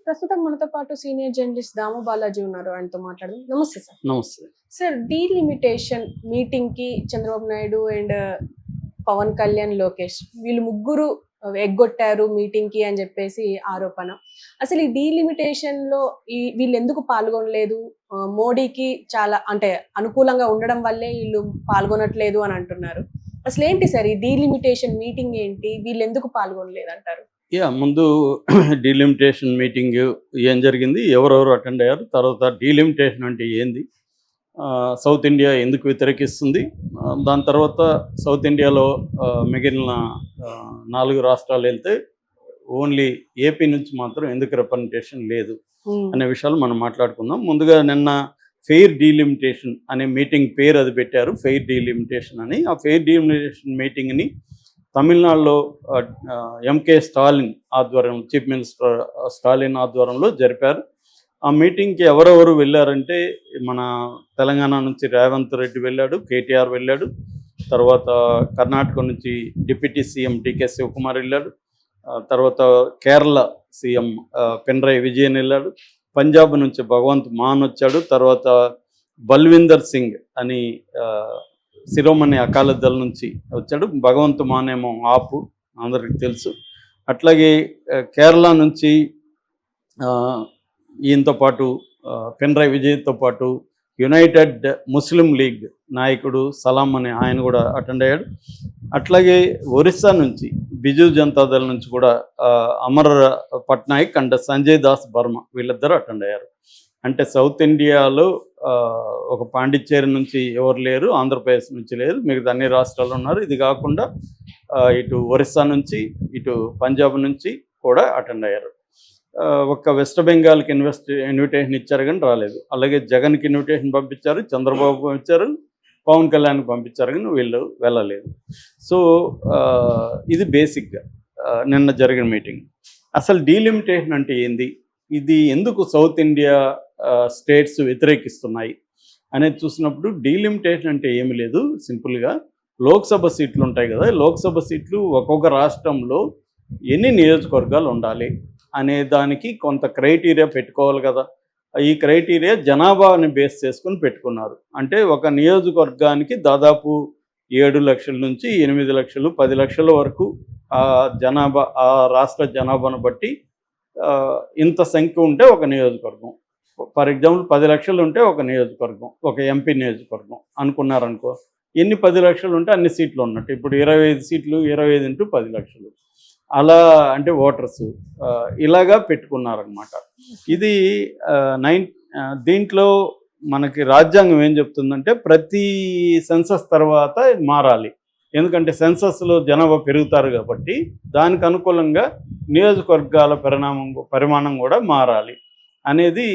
ప్రస్తుతం మనతో పాటు సీనియర్ జర్నలిస్ట్ దాము బాలాజీ ఉన్నారు. ఆయనతో మాట్లాడదాం. నమస్తే సార్. నమస్తే. సార్, డీలిమిటేషన్ మీటింగ్ కి చంద్రబాబు నాయుడు అండ్ పవన్ కళ్యాణ్, లోకేష్ వీళ్ళు ముగ్గురు ఎగ్గొట్టారు మీటింగ్ కి అని చెప్పేసి ఆరోపణ. అసలు ఈ డీలిమిటేషన్ లో వీళ్ళు ఎందుకు పాల్గొనలేదు? మోడీకి చాలా అంటే అనుకూలంగా ఉండడం వల్లే వీళ్ళు పాల్గొనట్లేదు అని అంటున్నారు. అసలు ఏంటి సార్ ఈ డీలిమిటేషన్ మీటింగ్ ఏంటి? వీళ్ళు ఎందుకు పాల్గొనలేదు అంటారు? ముందు డీలిమిటేషన్ మీటింగ్ ఏం జరిగింది, ఎవరెవరు అటెండ్ అయ్యారు, తర్వాత డీలిమిటేషన్ అంటే ఏంది, సౌత్ ఇండియా ఎందుకు వ్యతిరేకిస్తుంది, దాని తర్వాత సౌత్ ఇండియాలో మిగిలిన 4 రాష్ట్రాలు వెళ్తే ఓన్లీ ఏపీ నుంచి మాత్రం ఎందుకు రిప్రజెంటేషన్ లేదు అనే విషయాలు మనం మాట్లాడుకుందాం. ముందుగా నిన్న ఫెయిర్ డీలిమిటేషన్ అనే మీటింగ్ పేరు అది పెట్టారు, ఫెయిర్ డీలిమిటేషన్ అని. ఆ ఫెయిర్ డీలిమిటేషన్ మీటింగ్ని తమిళనాడులో ఎంకే స్టాలిన్ ఆధ్వర్యంలో, చీఫ్ మినిస్టర్ స్టాలిన్ ఆధ్వర్యంలో జరిపారు. ఆ మీటింగ్కి ఎవరెవరు వెళ్ళారంటే, మన తెలంగాణ నుంచి రేవంత్ రెడ్డి వెళ్ళాడు, కేటీఆర్ వెళ్ళాడు, తర్వాత కర్ణాటక నుంచి డిప్యూటీ సీఎం డికే శివకుమార్ వెళ్ళాడు, తర్వాత కేరళ సీఎం పినరయి విజయన్ వెళ్ళాడు, పంజాబ్ నుంచి భగవంత్ మాన్ వచ్చాడు, తర్వాత బల్విందర్ సింగ్ అని శిరోమణి అకాలీదళ్ నుంచి వచ్చాడు, భగవంత్ మాన్ ఏమో ఆపు అందరికి తెలుసు. అట్లాగే కేరళ నుంచి ఈయనతో పాటు పినరయి విజయ్తో పాటు యునైటెడ్ ముస్లిం లీగ్ నాయకుడు సలాం అనే ఆయన కూడా అటెండ్ అయ్యాడు. అట్లాగే ఒరిస్సా నుంచి బిజు జనతాదళ్ నుంచి కూడా అమర్ పట్నాయక్ అండ్ సంజయ్ దాస్ బర్మా వీళ్ళిద్దరూ అటెండ్ అయ్యారు. అంటే సౌత్ ఇండియాలో ఒక పాండిచ్చేరి నుంచి ఎవరు లేరు, ఆంధ్రప్రదేశ్ నుంచి లేరు, మిగతా అన్ని రాష్ట్రాలు ఉన్నారు. ఇది కాకుండా ఇటు ఒరిస్సా నుంచి, ఇటు పంజాబ్ నుంచి కూడా అటెండ్ అయ్యారు. ఒక్క వెస్ట్ బెంగాల్కి ఇన్విటేషన్ ఇచ్చారు కానీ రాలేదు. అలాగే జగన్కి ఇన్విటేషన్ పంపించారు, చంద్రబాబు పంపించారు, పవన్ కళ్యాణ్కి పంపించారు కానీ వీళ్ళు వెళ్ళలేదు. సో ఇది బేసిక్గా నిన్న జరిగిన మీటింగ్. అసలు డీలిమిటేషన్ అంటే ఏంది, ఇది ఎందుకు సౌత్ ఇండియా స్టేట్స్ వ్యతిరేకిస్తున్నాయి అనేది చూసినప్పుడు, డీలిమిటేషన్ అంటే ఏమి లేదు, సింపుల్గా లోక్సభ సీట్లు ఉంటాయి కదా, లోక్సభ సీట్లు ఒక్కొక్క రాష్ట్రంలో ఎన్ని నియోజకవర్గాలు ఉండాలి అనే దానికి కొంత క్రైటీరియా పెట్టుకోవాలి కదా. ఈ క్రైటీరియా జనాభాని బేస్ చేసుకుని పెట్టుకున్నారు. అంటే ఒక నియోజకవర్గానికి దాదాపు 7 లక్షల నుంచి 8 లక్షలు 10 లక్షల వరకు ఆ జనాభా, ఆ రాష్ట్ర జనాభాను బట్టి ఇంత సంఖ్య ఉంటే ఒక నియోజకవర్గం. ఫర్ ఎగ్జాంపుల్ 10 లక్షలు ఉంటే ఒక నియోజకవర్గం, ఒక ఎంపీ నియోజకవర్గం అనుకున్నారనుకో, ఎన్ని 10 లక్షలు ఉంటే అన్ని సీట్లు ఉన్నట్టు. ఇప్పుడు 25 సీట్లు, 25 × 10 లక్షలు అలా, అంటే ఓటర్స్ ఇలాగా పెట్టుకున్నారనమాట. ఇది దీంట్లో మనకి రాజ్యాంగం ఏం చెప్తుందంటే, ప్రతి సెన్సస్ తర్వాత మారాలి. ఎందుకంటే సెన్సస్లో జనాభా పెరుగుతారు కాబట్టి దానికి అనుకూలంగా నియోజకవర్గాల పరిమాణం కూడా మారాలి అనేది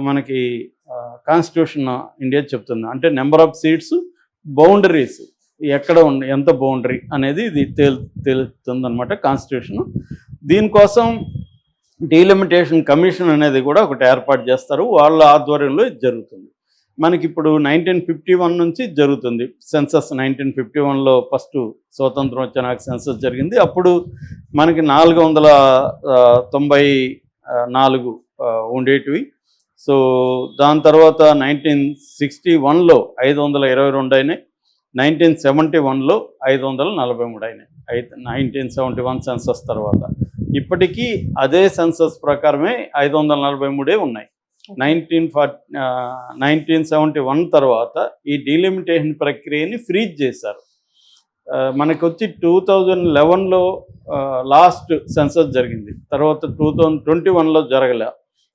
మనకి కాన్స్టిట్యూషన్ ఇండియా చెప్తుంది. అంటే నెంబర్ ఆఫ్ సీట్స్, బౌండరీస్ ఎక్కడ ఎంత బౌండరీ అనేది ఇది తెలుస్తుంది అనమాట కాన్స్టిట్యూషన్. దీనికోసం డీలిమిటేషన్ కమిషన్ అనేది కూడా ఒకటి ఏర్పాటు చేస్తారు, వాళ్ళ ఆధ్వర్యంలో ఇది జరుగుతుంది. మనకి ఇప్పుడు 1951 నుంచి జరుగుతుంది సెన్సస్. 1951లో ఫస్ట్ స్వతంత్రం వచ్చినాక సెన్సస్ జరిగింది. అప్పుడు మనకి 494 ఉండేటివి. సో దాని తర్వాత 1961లో 522 అయినాయి, 1971లో 543 అయినాయి. 1971 సెన్సస్ తర్వాత ఇప్పటికీ అదే సెన్సస్ ప్రకారమే 543 ఉన్నాయి. 1971 తర్వాత ఈ డీలిమిటేషన్ ప్రక్రియని ఫ్రీజ్ చేశారు. మనకు వచ్చి 2011లో లాస్ట్ సెన్సస్ జరిగింది. తర్వాత 2021లో జరగలే,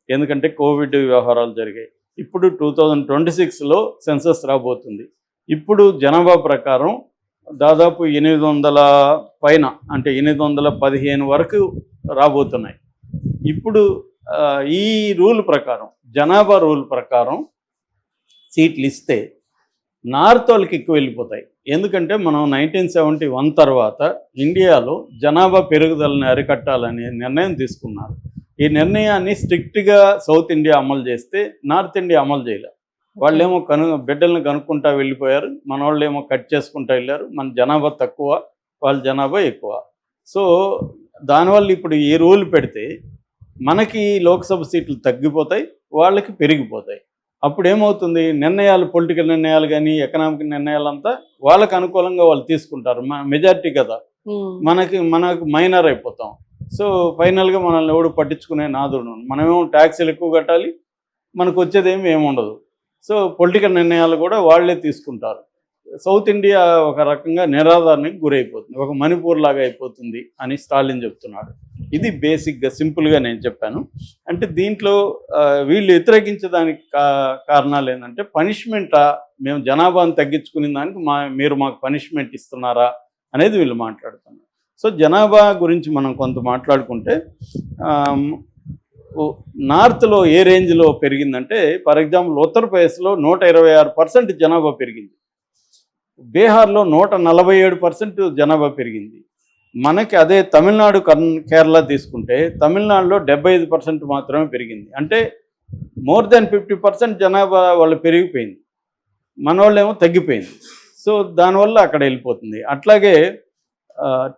ఎందుకంటే కోవిడ్ వ్యవహారాలు జరిగాయి. ఇప్పుడు 2026లో సెన్సస్ రాబోతుంది. ఇప్పుడు జనాభా ప్రకారం దాదాపు 800 పైన, అంటే 815 వరకు రాబోతున్నాయి. ఇప్పుడు ఈ రూల్ ప్రకారం, జనాభా రూల్ ప్రకారం సీట్లు ఇస్తే నార్త్ వాళ్ళకి ఎక్కువ వెళ్ళిపోతాయి. ఎందుకంటే మనం 1971 తర్వాత ఇండియాలో జనాభా పెరుగుదలని అరికట్టాలనే నిర్ణయం తీసుకున్నారు. ఈ నిర్ణయాన్ని స్ట్రిక్ట్గా సౌత్ ఇండియా అమలు చేస్తే నార్త్ ఇండియా అమలు చేయలేదు. వాళ్ళేమో బిడ్డలను కనుక్కుంటా వెళ్ళిపోయారు, మన వాళ్ళు ఏమో కట్ చేసుకుంటూ వెళ్ళారు. మన జనాభా తక్కువ, వాళ్ళ జనాభా ఎక్కువ. సో దానివల్ల ఇప్పుడు ఈ రూల్ పెడితే మనకి లోక్సభ సీట్లు తగ్గిపోతాయి, వాళ్ళకి పెరిగిపోతాయి. అప్పుడు ఏమవుతుంది, నిర్ణయాలు, పొలిటికల్ నిర్ణయాలు కానీ ఎకనామిక్ నిర్ణయాలంతా వాళ్ళకి అనుకూలంగా వాళ్ళు తీసుకుంటారు. మెజారిటీ కదా, మనకు మైనర్ అయిపోతాం. సో ఫైనల్గా మనల్ని ఎవడు పట్టించుకునే నాదుడు, మనమేమో ట్యాక్సీలు ఎక్కువ కట్టాలి, మనకు వచ్చేదేమి ఏముండదు. సో పొలిటికల్ నిర్ణయాలు కూడా వాళ్ళే తీసుకుంటారు. సౌత్ ఇండియా ఒక రకంగా నిరాధారణకి గురైపోతుంది, ఒక మణిపూర్ లాగా అయిపోతుంది అని స్టాలిన్ చెప్తున్నాడు. ఇది బేసిక్గా సింపుల్గా నేను చెప్పాను. అంటే దీంట్లో వీళ్ళు వ్యతిరేకించడానికి కారణాలు ఏంటంటే, పనిష్మెంటా, మేము జనాభాను తగ్గించుకునే దానికి మీరు మాకు పనిష్మెంట్ ఇస్తున్నారా అనేది వీళ్ళు మాట్లాడుతున్నారు. సో జనాభా గురించి మనం కొంత మాట్లాడుకుంటే, నార్త్లో ఏ రేంజ్లో పెరిగిందంటే, ఫర్ ఎగ్జాంపుల్ ఉత్తరప్రదేశ్లో 126% జనాభా పెరిగింది, బీహార్లో 147% జనాభా పెరిగింది. మనకి అదే తమిళనాడు, కేరళ తీసుకుంటే తమిళనాడులో 75% మాత్రమే పెరిగింది. అంటే మోర్ దెన్ 50% జనాభా వాళ్ళు పెరిగిపోయింది, మన వాళ్ళేమో తగ్గిపోయింది. సో దానివల్ల అక్కడ వెళ్ళిపోతుంది. అట్లాగే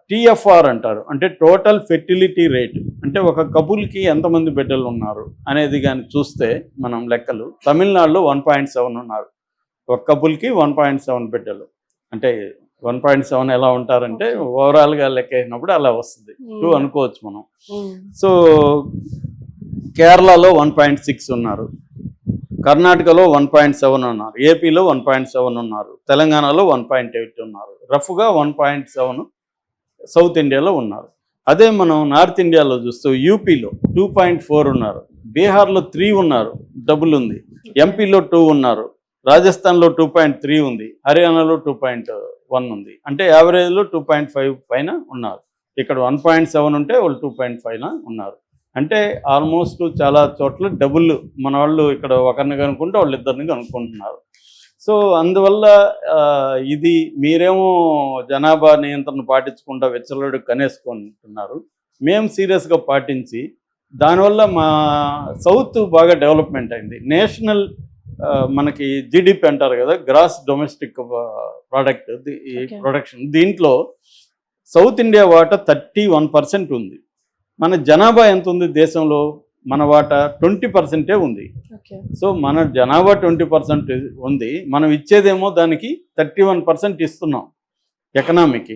టీఎఫ్ఆర్ అంటారు, అంటే టోటల్ ఫెర్టిలిటీ రేటు, అంటే ఒక కపుల్కి ఎంతమంది బిడ్డలు ఉన్నారు అనేది కానీ చూస్తే మనం లెక్కలు, తమిళనాడులో 1.7 ఉన్నారు, ఒక కపుల్కి 1.7 బిడ్డలు. అంటే 1.7 ఎలా ఉంటారంటే ఓవరాల్గా లెక్క అయినప్పుడు అలా వస్తుంది, 2 అనుకోవచ్చు మనం. సో కేరళలో 1.6 ఉన్నారు, కర్ణాటకలో 1.7 ఉన్నారు, ఏపీలో 1.7 ఉన్నారు, తెలంగాణలో 1.8 ఉన్నారు, రఫ్గా 1.7 సౌత్ ఇండియాలో ఉన్నారు. అదే మనం నార్త్ ఇండియాలో చూస్తే యూపీలో 2.4 ఉన్నారు, బీహార్లో 3 ఉన్నారు, డబుల్ ఉంది, ఎంపీలో 2 ఉన్నారు, రాజస్థాన్లో 2.3 ఉంది, హర్యానాలో 2.1 ఉంది. అంటే యావరేజ్లో 2.5 పైన ఉన్నారు. ఇక్కడ 1.7 ఉంటే వాళ్ళు 2.5 ఉన్నారు. అంటే ఆల్మోస్ట్ చాలా చోట్ల డబుల్, మన వాళ్ళు ఇక్కడ ఒకరిని కనుక్కుంటే వాళ్ళు ఇద్దరిని కనుక్కుంటున్నారు. సో అందువల్ల ఇది మీరేమో జనాభా నియంత్రణ పాటించకుండా వెచ్చలడు కనేసుకుంటున్నారు, మేము సీరియస్గా పాటించి దానివల్ల మా సౌత్ బాగా డెవలప్మెంట్ అయింది. నేషనల్ మనకి జీడిపి అంటారు కదా, గ్రాస్ డొమెస్టిక్ ప్రోడక్ట్, ప్రొడక్షన్, దీంట్లో సౌత్ ఇండియా వాటా 31% ఉంది. మన జనాభా ఎంత ఉంది దేశంలో, మన వాటా 20% ఉంది. సో మన జనాభా 20% ఉంది, మనం ఇచ్చేదేమో దానికి 31% ఇస్తున్నాం ఎకనామీకి.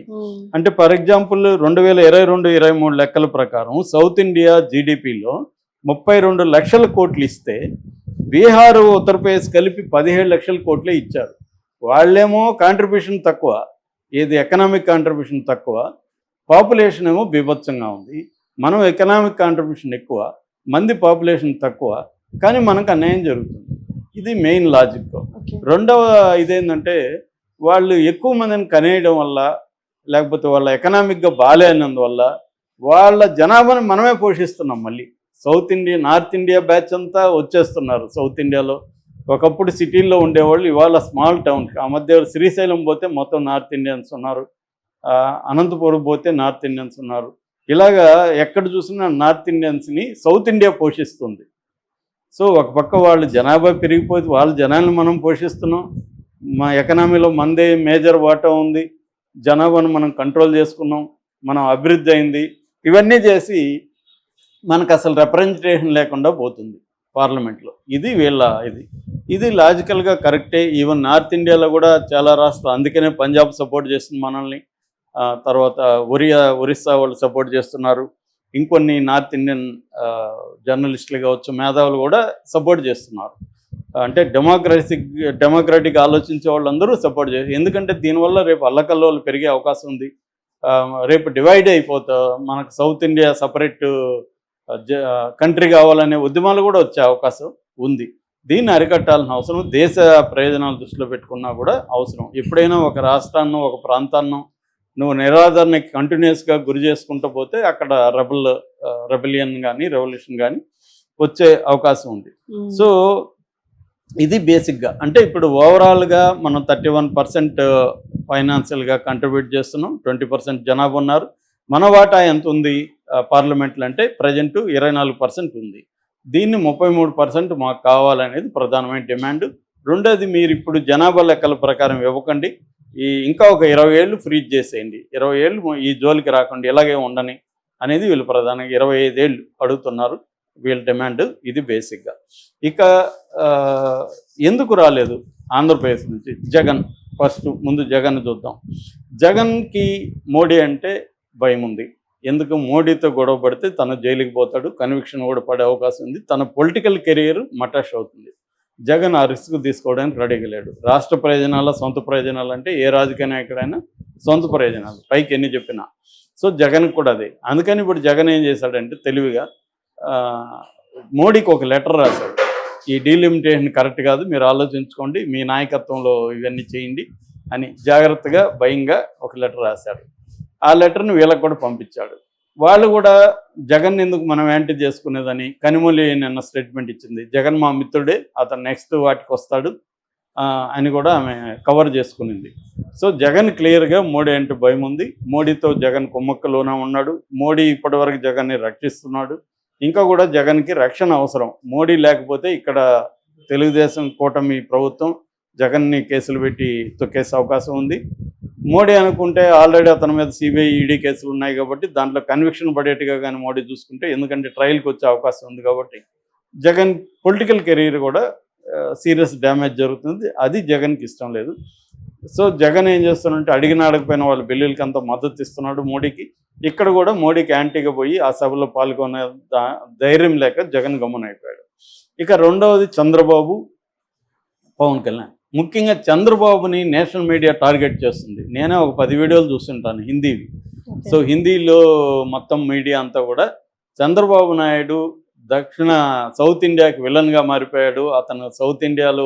అంటే ఫర్ ఎగ్జాంపుల్ 2022-23 లెక్కల ప్రకారం సౌత్ ఇండియా జీడిపిలో 32 లక్షల కోట్లు ఇస్తే, బీహార్, ఉత్తరప్రదేశ్ కలిపి 17 లక్షల కోట్లే ఇచ్చారు. వాళ్ళేమో కాంట్రిబ్యూషన్ తక్కువ, ఏది ఎకనామిక్ కాంట్రిబ్యూషన్ తక్కువ, పాపులేషన్ ఏమో బీభత్సంగా ఉంది. మనం ఎకనామిక్ కాంట్రిబ్యూషన్ ఎక్కువ, మంది పాపులేషన్ తక్కువ, కానీ మనకు అన్యాయం జరుగుతుంది. ఇది మెయిన్ లాజిక్. రెండవ ఇదేంటంటే, వాళ్ళు ఎక్కువ మందిని కనేయడం వల్ల, లేకపోతే వాళ్ళ ఎకనామిక్గా బాగాలేనందువల్ల వాళ్ళ జనాభాను మనమే పోషిస్తున్నాం. మళ్ళీ south India, north India batch అంతా వచ్చేస్తున్నారు సౌత్ ఇండియాలో. ఒకప్పుడు సిటీల్లో ఉండేవాళ్ళు ఇవాళ స్మాల్ టౌన్, ఆ మధ్య శ్రీశైలం పోతే మొత్తం నార్త్ ఇండియన్స్ ఉన్నారు, అనంతపురం పోతే నార్త్ ఇండియన్స్ ఉన్నారు. ఇలాగా ఎక్కడ చూసినా నార్త్ ఇండియన్స్ని సౌత్ ఇండియా పోషిస్తుంది. సో ఒక పక్క వాళ్ళు జనాభా పెరిగిపోతే వాళ్ళ జనాలను మనం పోషిస్తున్నాం, మా ఎకనామీలో మందే మేజర్ వాటా ఉంది, జనాభాను మనం కంట్రోల్ చేసుకున్నాం, మనం అభివృద్ధి అయింది. ఇవన్నీ చేసి మనకు అసలు రిప్రజెంటేషన్ లేకుండా పోతుంది పార్లమెంట్లో. ఇది వీళ్ళ ఇది లాజికల్గా కరెక్టే. ఈవెన్ నార్త్ ఇండియాలో కూడా చాలా రాష్ట్రాలు, అందుకనే పంజాబ్ సపోర్ట్ చేస్తుంది మనల్ని, తర్వాత ఒరిస్సా వాళ్ళు సపోర్ట్ చేస్తున్నారు, ఇంకొన్ని నార్త్ ఇండియన్ జర్నలిస్టులు కావచ్చు, మేధావులు కూడా సపోర్ట్ చేస్తున్నారు. అంటే డెమోక్రాటిక్ ఆలోచించే వాళ్ళందరూ సపోర్ట్ చేస్తారు. ఎందుకంటే దీనివల్ల రేపు అల్లకల్లోలు పెరిగే అవకాశం ఉంది, రేపు డివైడ్ అయిపోతా, మనకు సౌత్ ఇండియా సపరేట్ కంట్రీ కావాలనే ఉద్యమాలు కూడా వచ్చే అవకాశం ఉంది. దీన్ని అరికట్టాల్సిన అవసరం దేశ ప్రయోజనాలు దృష్టిలో పెట్టుకున్నా కూడా అవసరం. ఎప్పుడైనా ఒక రాష్ట్రాన్నో ఒక ప్రాంతాన్నో నువ్వు నిరాదరణకి కంటిన్యూస్గా గురి చేసుకుంటూ పోతే అక్కడ రెబలియన్ కానీ రెవల్యూషన్ కానీ వచ్చే అవకాశం ఉంది. సో ఇది బేసిక్గా. అంటే ఇప్పుడు ఓవరాల్గా మనం 31% ఫైనాన్షియల్గా కంట్రిబ్యూట్ చేస్తున్నాం, 20% జనాభా ఉన్నారు. మన వాటా ఎంత ఉంది పార్లమెంట్లో అంటే ప్రజెంట్ 24% ఉంది. దీన్ని 33% మాకు కావాలనేది ప్రధానమైన డిమాండ్. రెండోది, మీరు ఇప్పుడు జనాభా లెక్కల ప్రకారం ఇవ్వకండి, ఇంకా ఒక 20 ఏళ్ళు ఫ్రీజ్ చేసేయండి, 20 ఏళ్ళు ఈ జోలికి రాకుండా ఇలాగే ఉండని అనేది వీళ్ళు ప్రధానంగా 25 ఏళ్ళు అడుగుతున్నారు. వీళ్ళ డిమాండ్ ఇది బేసిక్గా. ఇక ఆ, ఎందుకు రాలేదు ఆంధ్రప్రదేశ్ నుంచి జగన్? ఫస్ట్ ముందు జగన్ చూద్దాం. జగన్కి మోడీ అంటే భయం ఉంది. ఎందుకు? మోడీతో గొడవ పడితే తను జైలుకి పోతాడు, కన్విక్షన్ కూడా పడే అవకాశం ఉంది, తన పొలిటికల్ కెరియర్ మటాష్ అవుతుంది. జగన్ ఆ రిస్క్ తీసుకోవడానికి రెడీగా లేడు. రాష్ట్ర ప్రయోజనాల సొంత ప్రయోజనాలు అంటే ఏ రాజకీయ నాయకుడైనా సొంత ప్రయోజనాలు పైకి ఎన్ని చెప్పినా. సో జగన్కి కూడా అదే. అందుకని ఇప్పుడు జగన్ ఏం చేశాడంటే తెలివిగా ఆ, మోడీకి ఒక లెటర్ రాశాడు. ఈ డీలిమిటేషన్ కరెక్ట్ కాదు, మీరు ఆలోచించుకోండి, మీ నాయకత్వంలో ఇవన్నీ చేయండి అని జాగ్రత్తగా భయంగా ఒక లెటర్ రాశాడు. ఆ లెటర్ని వీళ్ళకి కూడా పంపించాడు. వాళ్ళు కూడా జగన్ ఎందుకు మనం యాంటీ చేసుకునేదని కనిమొళి నిన్న స్టేట్మెంట్ ఇచ్చింది. జగన్ మా మిత్రుడే, అతను నెక్స్ట్ వాటికి వస్తాడు అని కూడా ఆమె కవర్ చేసుకునింది. సో జగన్ క్లియర్గా మోడీ అంటే భయం ఉంది. మోడీతో జగన్ కుమ్మక్కలోనే ఉన్నాడు. మోడీ ఇప్పటివరకు జగన్ని రక్షిస్తున్నాడు. ఇంకా కూడా జగన్కి రక్షణ అవసరం. మోడీ లేకపోతే ఇక్కడ తెలుగుదేశం కూటమి ప్రభుత్వం జగన్ని కేసులు పెట్టి తొక్కేసే అవకాశం ఉంది. మోడీ అనుకుంటే ఆల్రెడీ అతని మీద సిబిఐ ఈడీ కేసులు ఉన్నాయి కాబట్టి దాంట్లో కన్విక్షన్ పడేట్టుగా కానీ మోడీ చూసుకుంటే, ఎందుకంటే ట్రయల్కి వచ్చే అవకాశం ఉంది కాబట్టి జగన్ పొలిటికల్ కెరీర్ కూడా సీరియస్ డ్యామేజ్ జరుగుతుంది. అది జగన్కి ఇష్టం లేదు. సో జగన్ ఏం చేస్తున్నాడంటే అడిగిన అడగపోయిన వాళ్ళ బిల్లులకి అంతా మద్దతు ఇస్తున్నాడు మోడీకి. ఇక్కడ కూడా మోడీకి యాంటీగా పోయి ఆ సభలో పాల్గొనే ధైర్యం లేక జగన్ గమ్మునైపోయాడు. ఇక రెండవది చంద్రబాబు, పవన్ కళ్యాణ్. ముఖ్యంగా చంద్రబాబుని నేషనల్ మీడియా టార్గెట్ చేస్తుంది. నేనే ఒక 10 వీడియోలు చూస్తుంటాను హిందీవి. సో హిందీలో మొత్తం మీడియా అంతా కూడా చంద్రబాబు నాయుడు సౌత్ ఇండియాకి విలన్గా మారిపోయాడు, అతను సౌత్ ఇండియాలో